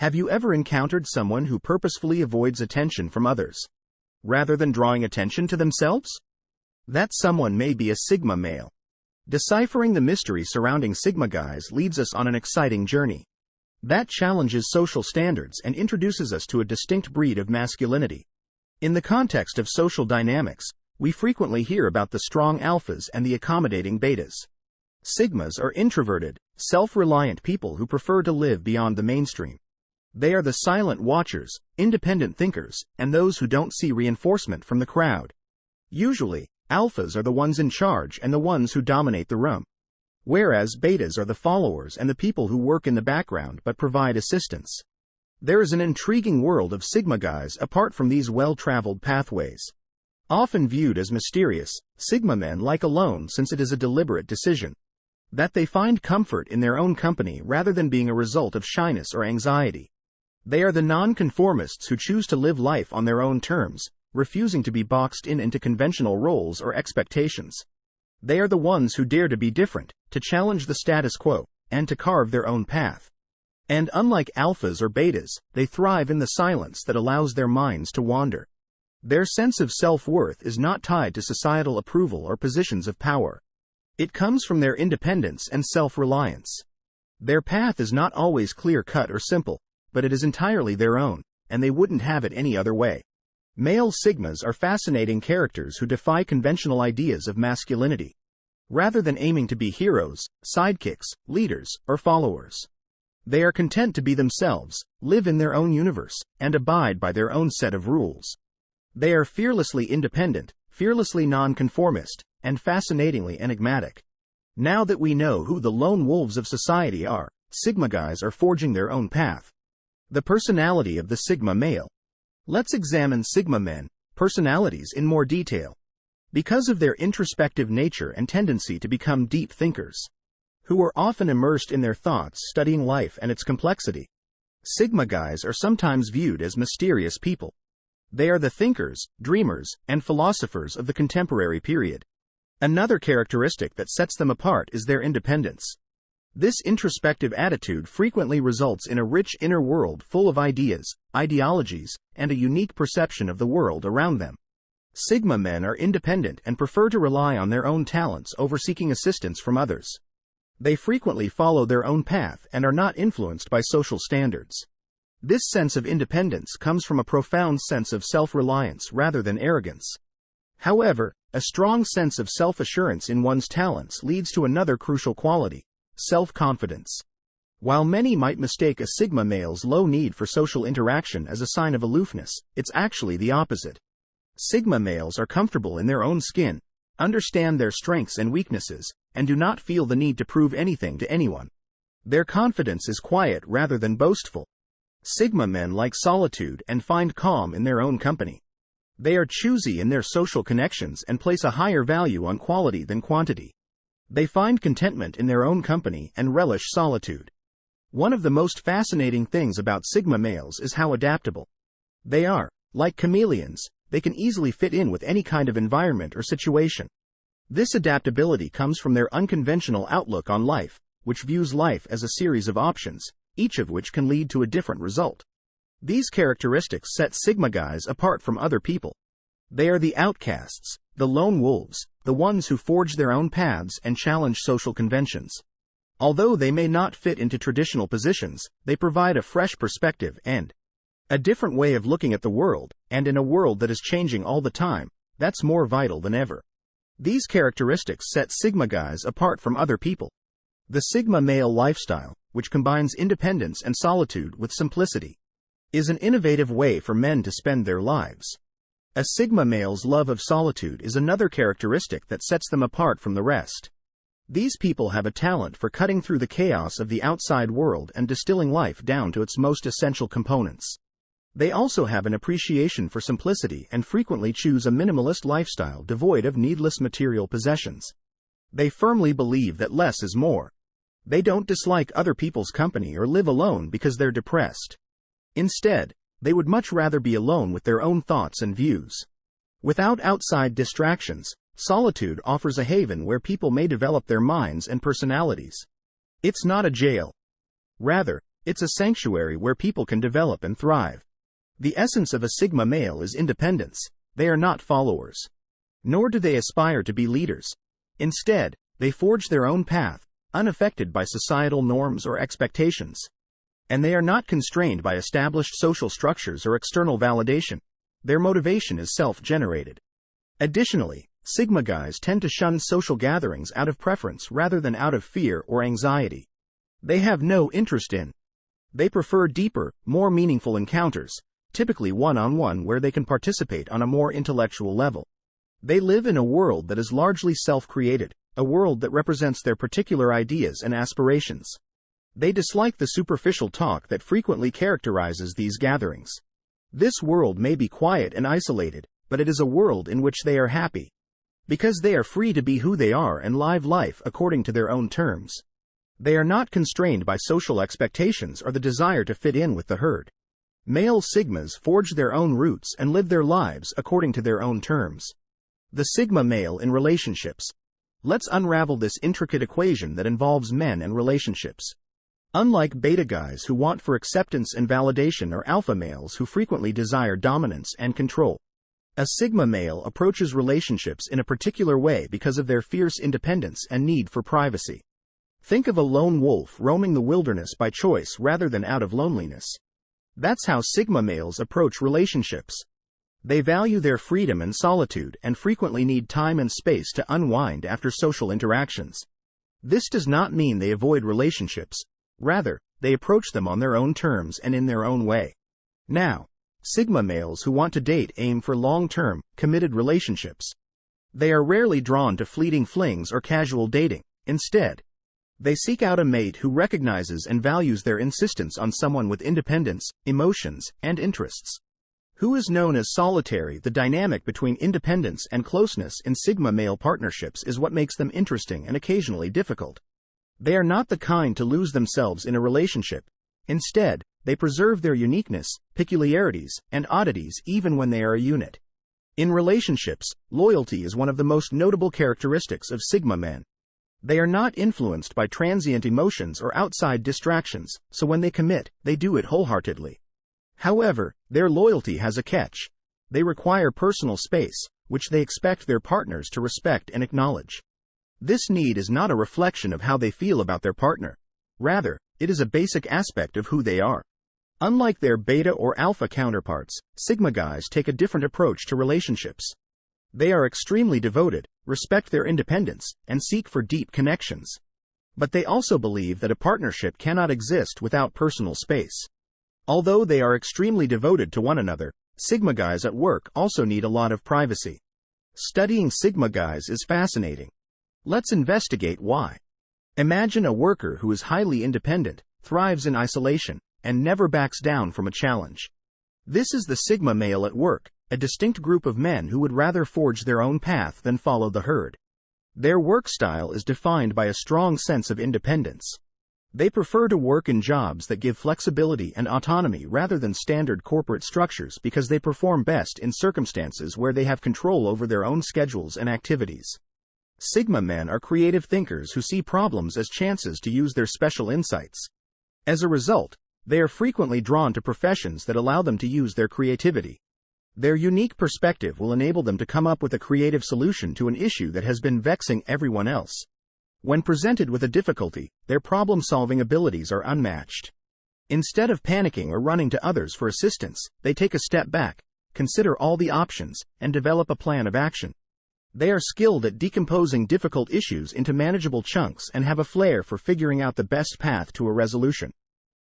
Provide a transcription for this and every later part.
Have you ever encountered someone who purposefully avoids attention from others, rather than drawing attention to themselves? That someone may be a Sigma male. Deciphering the mystery surrounding Sigma guys leads us on an exciting journey that challenges social standards and introduces us to a distinct breed of masculinity. In the context of social dynamics, we frequently hear about the strong alphas and the accommodating betas. Sigmas are introverted, self-reliant people who prefer to live beyond the mainstream. They are the silent watchers, independent thinkers, and those who don't see reinforcement from the crowd. Usually, alphas are the ones in charge and the ones who dominate the room, whereas betas are the followers and the people who work in the background but provide assistance. There is an intriguing world of Sigma guys apart from these well-traveled pathways. Often viewed as mysterious, Sigma men like alone since it is a deliberate decision that they find comfort in their own company rather than being a result of shyness or anxiety. They are the nonconformists who choose to live life on their own terms, refusing to be boxed in into conventional roles or expectations. They are the ones who dare to be different, to challenge the status quo, and to carve their own path. And unlike alphas or betas, they thrive in the silence that allows their minds to wander. Their sense of self-worth is not tied to societal approval or positions of power. It comes from their independence and self-reliance. Their path is not always clear-cut or simple, but it is entirely their own, and they wouldn't have it any other way. Male Sigmas are fascinating characters who defy conventional ideas of masculinity. Rather than aiming to be heroes, sidekicks, leaders, or followers, they are content to be themselves, live in their own universe, and abide by their own set of rules. They are fearlessly independent, fearlessly nonconformist, and fascinatingly enigmatic. Now that we know who the lone wolves of society are, Sigma guys are forging their own path. The personality of the Sigma male. Let's examine Sigma men, personalities in more detail. Because of their introspective nature and tendency to become deep thinkers, who are often immersed in their thoughts studying life and its complexity, Sigma guys are sometimes viewed as mysterious people. They are the thinkers, dreamers, and philosophers of the contemporary period. Another characteristic that sets them apart is their independence. This introspective attitude frequently results in a rich inner world full of ideas, ideologies, and a unique perception of the world around them. Sigma men are independent and prefer to rely on their own talents over seeking assistance from others. They frequently follow their own path and are not influenced by social standards. This sense of independence comes from a profound sense of self-reliance rather than arrogance. However, a strong sense of self-assurance in one's talents leads to another crucial quality: self-confidence. While many might mistake a Sigma male's low need for social interaction as a sign of aloofness, it's actually the opposite. Sigma males are comfortable in their own skin, understand their strengths and weaknesses, and do not feel the need to prove anything to anyone. Their confidence is quiet rather than boastful. Sigma men like solitude and find calm in their own company. They are choosy in their social connections and place a higher value on quality than quantity. They find contentment in their own company and relish solitude. One of the most fascinating things about Sigma males is how adaptable they are. Like chameleons, they can easily fit in with any kind of environment or situation. This adaptability comes from their unconventional outlook on life, which views life as a series of options, each of which can lead to a different result. These characteristics set Sigma guys apart from other people. They are the outcasts, the lone wolves, the ones who forge their own paths and challenge social conventions. Although they may not fit into traditional positions, they provide a fresh perspective and a different way of looking at the world, and in a world that is changing all the time, that's more vital than ever. These characteristics set Sigma guys apart from other people. The Sigma male lifestyle, which combines independence and solitude with simplicity, is an innovative way for men to spend their lives. A Sigma male's love of solitude is another characteristic that sets them apart from the rest. These people have a talent for cutting through the chaos of the outside world and distilling life down to its most essential components. They also have an appreciation for simplicity and frequently choose a minimalist lifestyle devoid of needless material possessions. They firmly believe that less is more. They don't dislike other people's company or live alone because they're depressed. Instead, they would much rather be alone with their own thoughts and views. Without outside distractions, solitude offers a haven where people may develop their minds and personalities. It's not a jail. Rather, It's a sanctuary where people can develop and thrive. The essence of a Sigma male is independence. They are not followers. Nor do they aspire to be leaders. Instead, they forge their own path, unaffected by societal norms or expectations. And they are not constrained by established social structures or external validation. Their motivation is self-generated. Additionally, Sigma guys tend to shun social gatherings out of preference rather than out of fear or anxiety. They have no interest in. They prefer deeper, more meaningful encounters, typically one-on-one where they can participate on a more intellectual level. They live in a world that is largely self-created, a world that represents their particular ideas and aspirations. They dislike the superficial talk that frequently characterizes these gatherings. This world may be quiet and isolated, but it is a world in which they are happy. Because they are free to be who they are and live life according to their own terms. They are not constrained by social expectations or the desire to fit in with the herd. Male Sigmas forge their own roots and live their lives according to their own terms. The Sigma male in relationships. Let's unravel this intricate equation that involves men and relationships. Unlike beta guys who want for acceptance and validation or alpha males who frequently desire dominance and control, a Sigma male approaches relationships in a particular way because of their fierce independence and need for privacy. Think of a lone wolf roaming the wilderness by choice rather than out of loneliness. That's how Sigma males approach relationships. They value their freedom and solitude and frequently need time and space to unwind after social interactions. This does not mean they avoid relationships. Rather, they approach them on their own terms and in their own way. Now, Sigma males who want to date aim for long-term, committed relationships. They are rarely drawn to fleeting flings or casual dating. Instead, they seek out a mate who recognizes and values their insistence on someone with independence, emotions, and interests. Who is known as solitary, the dynamic between independence and closeness in Sigma male partnerships is what makes them interesting and occasionally difficult. They are not the kind to lose themselves in a relationship. Instead, they preserve their uniqueness, peculiarities, and oddities even when they are a unit. In relationships, loyalty is one of the most notable characteristics of Sigma men. They are not influenced by transient emotions or outside distractions, so when they commit, they do it wholeheartedly. However, their loyalty has a catch. They require personal space, which they expect their partners to respect and acknowledge. This need is not a reflection of how they feel about their partner. Rather, it is a basic aspect of who they are. Unlike their beta or alpha counterparts, Sigma guys take a different approach to relationships. They are extremely devoted, respect their independence, and seek for deep connections. But they also believe that a partnership cannot exist without personal space. Although they are extremely devoted to one another, Sigma guys at work also need a lot of privacy. Studying Sigma guys is fascinating. Let's investigate why. Imagine a worker who is highly independent, thrives in isolation, and never backs down from a challenge. This is the Sigma male at work, a distinct group of men who would rather forge their own path than follow the herd. Their work style is defined by a strong sense of independence. They prefer to work in jobs that give flexibility and autonomy rather than standard corporate structures because they perform best in circumstances where they have control over their own schedules and activities. Sigma men are creative thinkers who see problems as chances to use their special insights. As a result, they are frequently drawn to professions that allow them to use their creativity. Their unique perspective will enable them to come up with a creative solution to an issue that has been vexing everyone else. When presented with a difficulty, their problem-solving abilities are unmatched. Instead of panicking or running to others for assistance, they take a step back, consider all the options, and develop a plan of action. They are skilled at decomposing difficult issues into manageable chunks and have a flair for figuring out the best path to a resolution.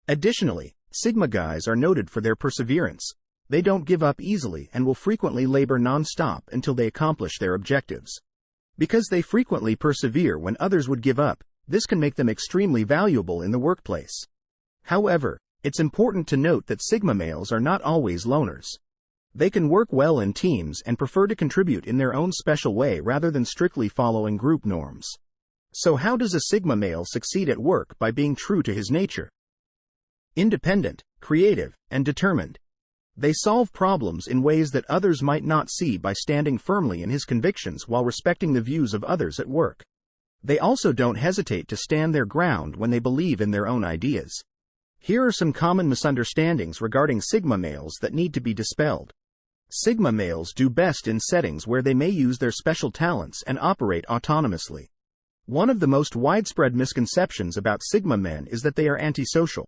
Additionally, Sigma guys are noted for their perseverance. They don't give up easily and will frequently labor non-stop until they accomplish their objectives. Because they frequently persevere when others would give up, this can make them extremely valuable in the workplace. However, it's important to note that Sigma males are not always loners. They can work well in teams and prefer to contribute in their own special way rather than strictly following group norms. So how does a Sigma male succeed at work? By being true to his nature. Independent, creative, and determined. They solve problems in ways that others might not see by standing firmly in his convictions while respecting the views of others at work. They also don't hesitate to stand their ground when they believe in their own ideas. Here are some common misunderstandings regarding Sigma males that need to be dispelled. Sigma males do best in settings where they may use their special talents and operate autonomously. One of the most widespread misconceptions about Sigma men is that they are antisocial.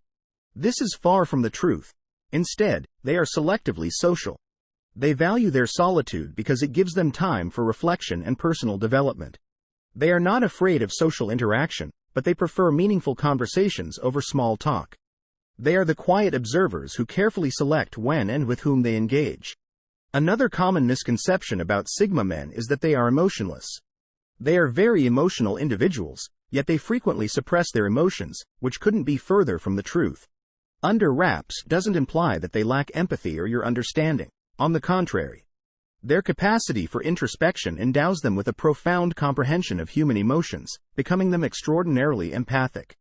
This is far from the truth. Instead, they are selectively social. They value their solitude because it gives them time for reflection and personal development. They are not afraid of social interaction, but they prefer meaningful conversations over small talk. They are the quiet observers who carefully select when and with whom they engage. Another common misconception about Sigma men is that they are emotionless. They are very emotional individuals, yet they frequently suppress their emotions, which couldn't be further from the truth. Under wraps doesn't imply that they lack empathy or your understanding. On the contrary, their capacity for introspection endows them with a profound comprehension of human emotions, becoming them extraordinarily empathic.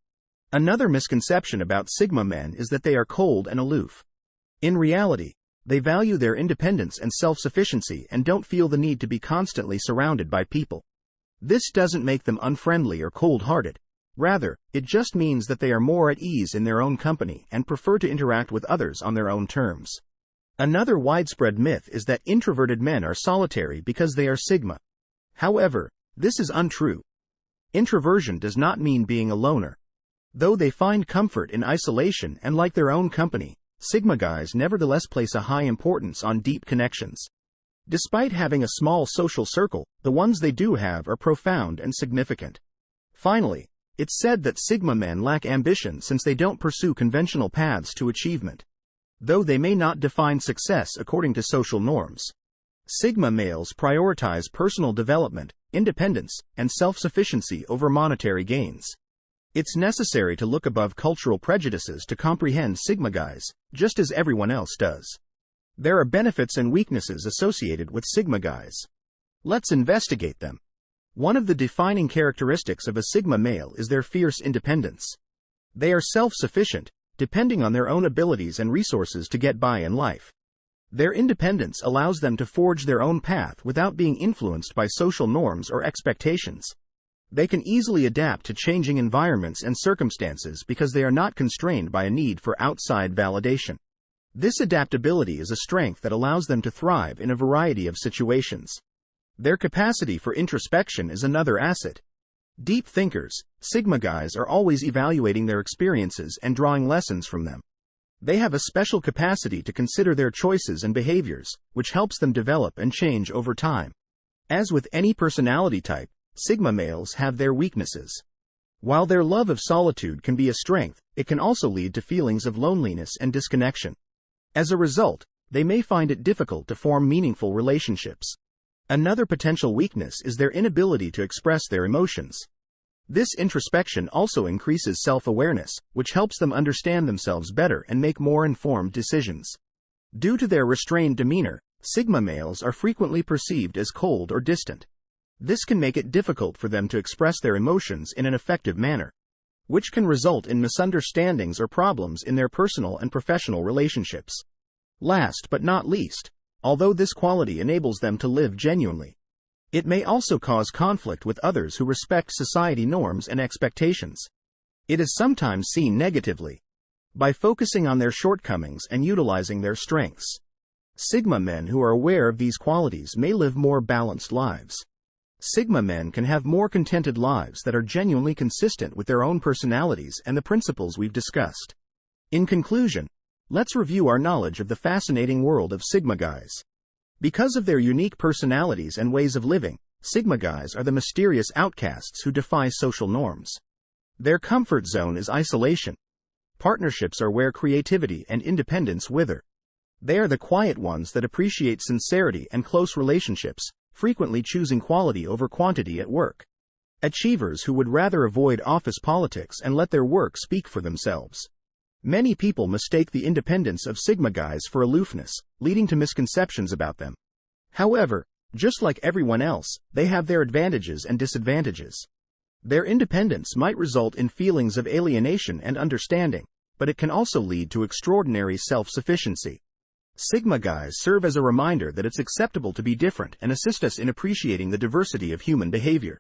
Another misconception about Sigma men is that they are cold and aloof. In reality, they value their independence and self-sufficiency and don't feel the need to be constantly surrounded by people. This doesn't make them unfriendly or cold-hearted. Rather, it just means that they are more at ease in their own company and prefer to interact with others on their own terms. Another widespread myth is that introverted men are solitary because they are Sigma. However, this is untrue. Introversion does not mean being a loner. Though they find comfort in isolation and like their own company, Sigma guys nevertheless place a high importance on deep connections. Despite having a small social circle, the ones they do have are profound and significant. Finally, it's said that Sigma men lack ambition since they don't pursue conventional paths to achievement. Though they may not define success according to social norms, Sigma males prioritize personal development, independence, and self-sufficiency over monetary gains. It's necessary to look above cultural prejudices to comprehend Sigma guys, just as everyone else does. There are benefits and weaknesses associated with Sigma guys. Let's investigate them. One of the defining characteristics of a Sigma male is their fierce independence. They are self-sufficient, depending on their own abilities and resources to get by in life. Their independence allows them to forge their own path without being influenced by social norms or expectations. They can easily adapt to changing environments and circumstances because they are not constrained by a need for outside validation. This adaptability is a strength that allows them to thrive in a variety of situations. Their capacity for introspection is another asset. Deep thinkers, Sigma guys are always evaluating their experiences and drawing lessons from them. They have a special capacity to consider their choices and behaviors, which helps them develop and change over time. As with any personality type, Sigma males have their weaknesses. While their love of solitude can be a strength, it can also lead to feelings of loneliness and disconnection. As a result, they may find it difficult to form meaningful relationships. Another potential weakness is their inability to express their emotions. This introspection also increases self-awareness, which helps them understand themselves better and make more informed decisions. Due to their restrained demeanor, Sigma males are frequently perceived as cold or distant. This can make it difficult for them to express their emotions in an effective manner, which can result in misunderstandings or problems in their personal and professional relationships. Last but not least, although this quality enables them to live genuinely, it may also cause conflict with others who respect society norms and expectations. It is sometimes seen negatively. By focusing on their shortcomings and utilizing their strengths, Sigma men who are aware of these qualities may live more balanced lives. Sigma men can have more contented lives that are genuinely consistent with their own personalities and the principles we've discussed. In conclusion, let's review our knowledge of the fascinating world of Sigma guys. Because of their unique personalities and ways of living, Sigma guys are the mysterious outcasts who defy social norms. Their comfort zone is isolation. Partnerships are where creativity and independence wither. They are the quiet ones that appreciate sincerity and close relationships, frequently choosing quality over quantity at work. Achievers who would rather avoid office politics and let their work speak for themselves. Many people mistake the independence of Sigma guys for aloofness, leading to misconceptions about them. However, just like everyone else, they have their advantages and disadvantages. Their independence might result in feelings of alienation and understanding, but it can also lead to extraordinary self-sufficiency. Sigma guys serve as a reminder that it's acceptable to be different and assist us in appreciating the diversity of human behavior.